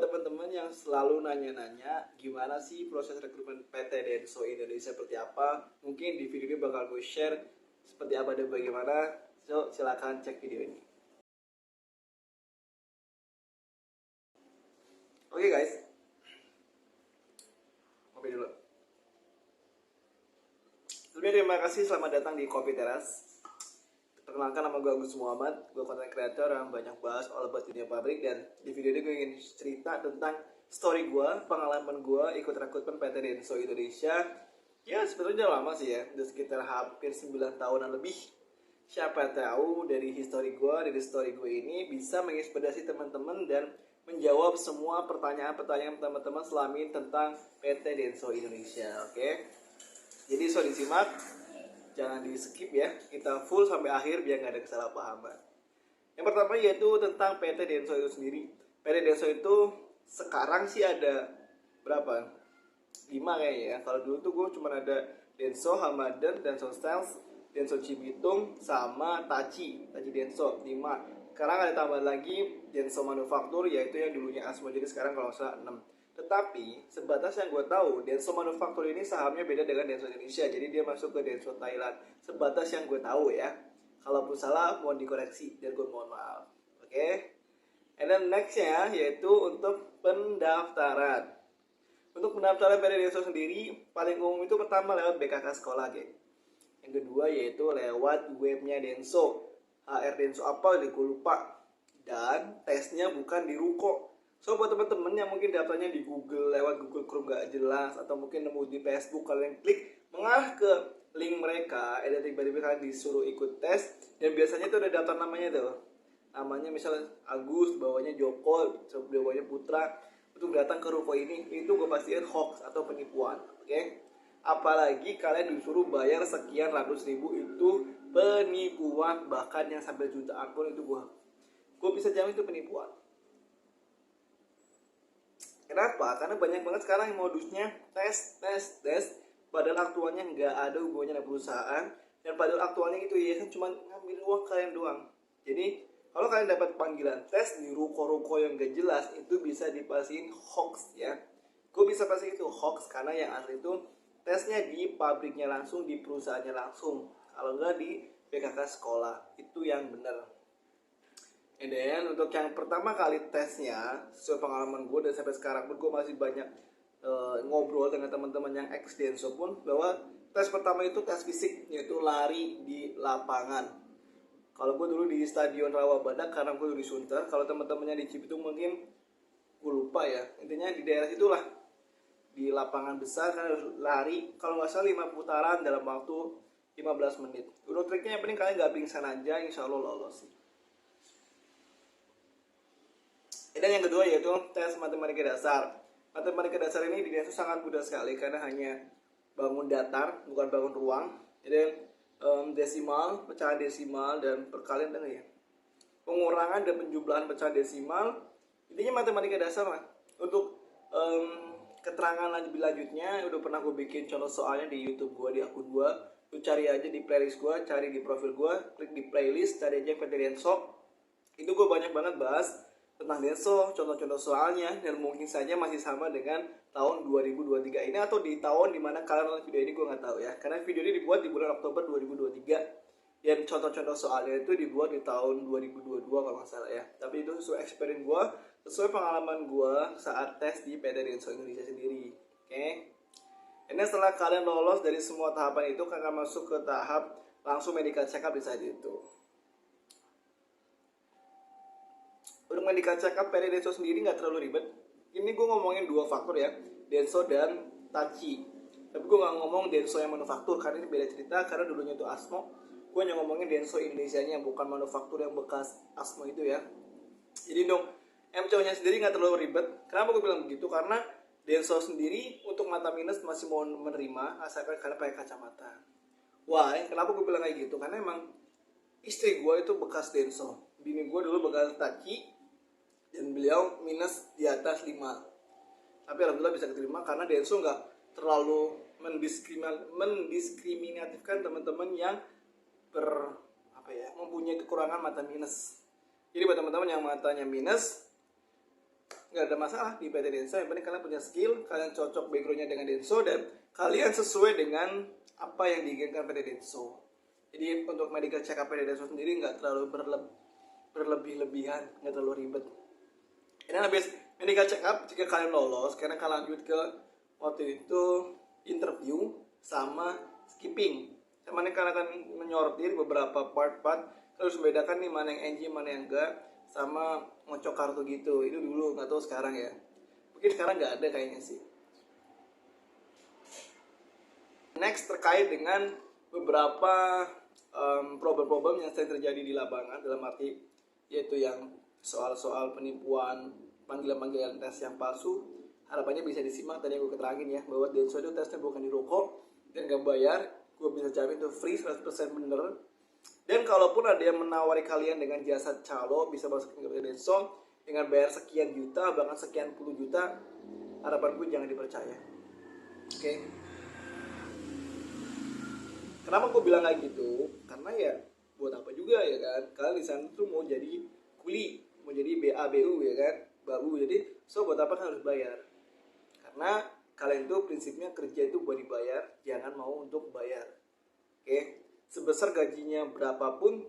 teman-teman yang selalu nanya-nanya gimana sih proses rekrutmen PT Denso Indonesia seperti apa, mungkin di video ini bakal gue share seperti apa dan bagaimana. So, silakan cek video ini. Oke guys, kopi dulu. Sebelumnya terima kasih, selamat datang di Kopi Teras. Perkenalkan, nama gue Agus Muhammad, gue content creator yang banyak bahas all about dunia pabrik. Dan di video ini gue ingin cerita tentang story gue, pengalaman gue ikut rekrutmen PT Denso Indonesia. Ya sebetulnya lama sih ya, udah sekitar hampir 9 tahunan lebih. Siapa tahu dari story gue ini bisa menginspirasi teman-teman dan menjawab semua pertanyaan-pertanyaan teman-teman selama ini tentang PT Denso Indonesia. Oke, jadi so disimak, jangan di skip ya, kita full sampai akhir biar nggak ada kesalahpahaman. Yang pertama yaitu tentang PT Denso itu sendiri. PT Denso itu sekarang sih ada berapa? 5 kayaknya ya. Kalau dulu tuh gue cuma ada Denso Hamadan, Denso Styles, Denso Cibitung, sama Tachi Denso 5. Sekarang ada tambah lagi Denso Manufaktur, yaitu yang dulunya Asmo, jadi sekarang kalau nggak salah 6. Tetapi sebatas yang gue tahu, Denso Manufaktur ini sahamnya beda dengan Denso Indonesia, jadi dia masuk ke Denso Thailand. Sebatas yang gue tahu ya. Kalaupun salah mohon dikoreksi dan gue mohon maaf. Oke. And then nextnya yaitu untuk pendaftaran. Untuk pendaftaran PT Denso sendiri paling umum itu pertama lewat BKK sekolah, geng. Yang kedua yaitu lewat webnya Denso. HR Denso apa gue lupa. Dan tesnya bukan di ruko. So buat teman-teman yang mungkin daftarnya di Google lewat Google Chrome gak jelas, atau mungkin nemu di Facebook, kalian klik mengarah ke link mereka, dan tiba-tiba kalian disuruh ikut tes. Dan biasanya itu ada daftar namanya tuh, namanya misalnya Agus, bawahnya Joko, bawahnya Putra. Untuk datang ke ruko ini, itu gue pastiin hoax atau penipuan. Oke? Apalagi kalian disuruh bayar sekian ratus ribu, itu penipuan. Bahkan yang sampai jutaan pun itu gue bisa jamin itu penipuan. Kenapa? Karena banyak banget sekarang yang modusnya tes. Padahal aktualnya nggak ada hubungannya dengan perusahaan. Dan padahal aktualnya itu yayasan cuma ngambil uang kalian doang. Jadi kalau kalian dapat panggilan tes di ruko-ruko yang gak jelas, itu bisa dipastiin hoax ya. Gue bisa pastiin itu hoax karena yang asli itu tesnya di pabriknya langsung, di perusahaannya langsung. Kalau nggak di PKK sekolah, itu yang benar. And then untuk yang pertama kali tesnya, sesuai pengalaman gue dan sampai sekarang pun gue masih banyak ngobrol dengan teman-teman yang ex Denso pun, bahwa tes pertama itu tes fisik, yaitu lari di lapangan. Kalau gue dulu di Stadion Rawabadak karena gue dulu di Sunter. Kalau teman-temannya di Cibitung mungkin gue lupa ya. Intinya di daerah itulah, di lapangan besar kan lari kalau nggak salah 5 putaran dalam waktu 15 menit. Untuk triknya yang penting kalian nggak pingsan aja, insya Allah lolos sih. Dan yang kedua yaitu tes matematika dasar. Matematika dasar ini di Denso sangat mudah sekali karena hanya bangun datar, bukan bangun ruang. Jadi desimal, pecahan desimal, dan perkalian dan ya, pengurangan dan penjumlahan pecahan desimal. Intinya matematika dasar lah. Untuk keterangan lebih lanjutnya udah pernah gue bikin contoh soalnya di YouTube gue, di akun gue. Lu cari aja di playlist gue, cari di profil gue, klik di playlist, cari aja PT Denso. Itu gue banyak banget bahas tentang Denso, contoh-contoh soalnya, dan mungkin saja masih sama dengan tahun 2023 ini atau di tahun dimana kalian nonton video ini gue nggak tahu ya, karena video ini dibuat di bulan Oktober 2023 dan contoh-contoh soalnya itu dibuat di tahun 2022 kalau nggak salah ya. Tapi itu sesuai experience gue, sesuai pengalaman gue saat tes di PT Denso Indonesia sendiri. Oke. Ini setelah kalian lolos dari semua tahapan itu, kalian masuk ke tahap langsung medical check up di saat itu. Untuk medical check up PT Denso sendiri nggak terlalu ribet. Ini gue ngomongin dua faktor ya, Denso dan Tachi. Tapi gue nggak ngomong Denso yang manufaktur karena ini beda cerita, karena dulunya itu Asmo. Gue hanya ngomongin Denso Indonesianya, bukan manufaktur yang bekas Asmo itu ya. Jadi dong, MCO-nya sendiri nggak terlalu ribet. Kenapa gue bilang begitu? Karena Denso sendiri untuk mata minus masih mau menerima asalkan kalian pakai kacamata. Wah, kenapa gue bilang kayak gitu? Karena emang istri gue itu bekas Denso, bini gue dulu bekas Tachi, dan beliau minus di atas 5. Tapi alhamdulillah bisa diterima karena Denso nggak terlalu mendiskriminatifkan teman-teman yang mempunyai kekurangan mata minus. Jadi buat teman-teman yang matanya minus, nggak ada masalah di PT Denso. Yang penting kalian punya skill, kalian cocok backgroundnya dengan Denso, dan kalian sesuai dengan apa yang diinginkan PT Denso. Jadi untuk medical check up PT Denso sendiri nggak terlalu berlebih-lebihan, nggak terlalu ribet. Ini habis medical check up, jika kalian lolos, karena kalian lanjut ke waktu itu interview sama skipping. Sama ini kalian akan menyortir beberapa part-part, terus membedakan nih mana yang NG, mana yang enggak, sama ngocok kartu gitu. Itu dulu, nggak tahu sekarang ya. Mungkin sekarang nggak ada kayaknya sih. Next, terkait dengan beberapa problem-problem yang sering terjadi di lapangan, dalam arti yaitu yang soal-soal penipuan, panggilan-panggilan tes yang palsu. Harapannya bisa disimak tadi yang gue keterangin ya, bahwa Denso itu tesnya bukan di rokok dan gak bayar. Gue bisa jamin itu free, 100% bener. Dan kalaupun ada yang menawari kalian dengan jasa calo, bisa masuk ke Denso dengan bayar sekian juta, bahkan sekian puluh juta, harapan gue jangan dipercaya. Oke? Kenapa gue bilang kayak gitu? Karena ya buat apa juga ya kan? Kalian di sana tuh mau jadi kuli, mau jadi BABU ya kan? Babu. Jadi buat apa kan harus bayar? Karena kalian tuh prinsipnya kerja itu buat dibayar, jangan mau untuk bayar. Oke? Sebesar gajinya berapapun,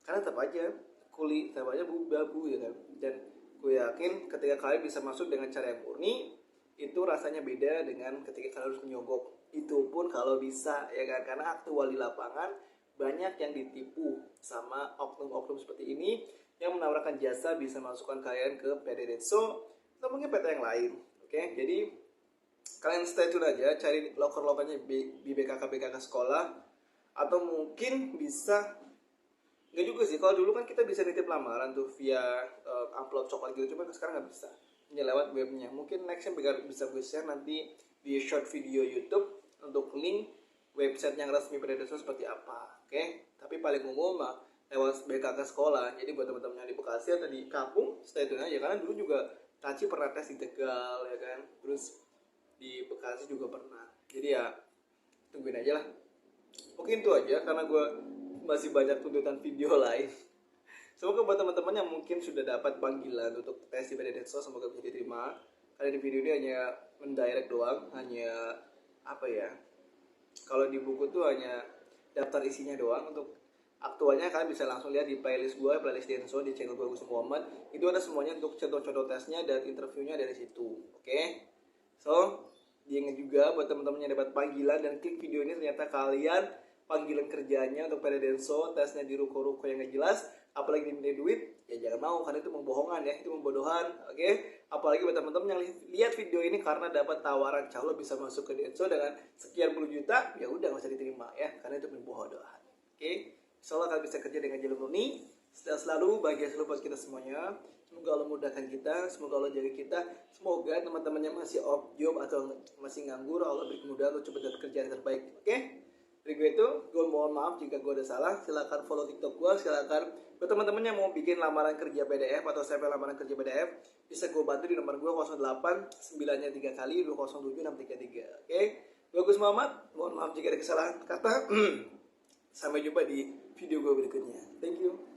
kalian tetap aja kuli, tetap aja babu ya kan? Dan gue yakin ketika kalian bisa masuk dengan cara yang murni, itu rasanya beda dengan ketika kalian harus menyogok. Itu pun kalau bisa ya kan, karena aktual di lapangan banyak yang ditipu sama oknum-oknum seperti ini yang menawarkan jasa bisa masukkan kalian ke PT Denso atau mungkin PT yang lain. Oke, jadi kalian stay tune aja, cari loker-lokernya di BKK sekolah, atau mungkin bisa nggak juga sih. Kalau dulu kan kita bisa nitip lamaran tuh via amplop coklat gitu, cuma sekarang nggak bisa, hanya lewat webnya. Mungkin nextnya bisa gue share nanti di short video YouTube untuk link website yang resmi PT Denso seperti apa. Oke? Tapi paling umum mah lewat BKK sekolah. Jadi buat teman-teman yang di Bekasi atau di kampung, stay tune aja, karena dulu juga Taci pernah tes di Tegal ya kan, terus di Bekasi juga pernah. Jadi ya tungguin aja lah. Mungkin itu aja, karena gue masih banyak tuntutan video lain. Semoga buat teman-teman yang mungkin sudah dapat panggilan untuk tes di PT Denso, semoga bisa diterima. Karena di video ini hanya mendirect doang, hanya apa ya, kalau di buku tuh hanya daftar isinya doang. Untuk aktualnya kalian bisa langsung lihat di playlist gue, playlist Denso di channel gue Agus Muhammad. Itu ada semuanya untuk contoh-contoh tesnya dan interviewnya dari situ. Oke? So, diingat juga buat teman-teman yang dapat panggilan dan klik video ini ternyata kalian panggilan kerjanya untuk PT Denso, tesnya di ruko-ruko yang gak jelas, apalagi diminta duit, ya jangan mau, karena itu pembohongan ya, itu pembodohan. Oke? Apalagi buat teman-teman yang lihat video ini karena dapat tawaran calo bisa masuk ke Denso dengan sekian puluh juta, ya udah nggak usah diterima ya, karena itu pembodohan. Oke? Insyaallah kalian bisa kerja dengan jalur murni. Selalu bahagia selalu buat kita semuanya. Semoga Allah mudahkan kita, semoga Allah jaga kita. Semoga teman-teman yang masih off job atau masih nganggur, Allah beri kemudahan untuk cepat dapat kerjaan yang terbaik. Oke? Dari gue itu, gue mohon maaf jika gue ada salah. Silakan follow TikTok gue, silakan. Buat teman-teman yang mau bikin lamaran kerja PDF atau CV lamaran kerja PDF, bisa gue bantu di nomor gue 08 9-nya 3 kali 207 633. Oke? Gue Agus Muhammad, mohon maaf jika ada kesalahan kata. Sampai jumpa di video gue berikutnya. Thank you.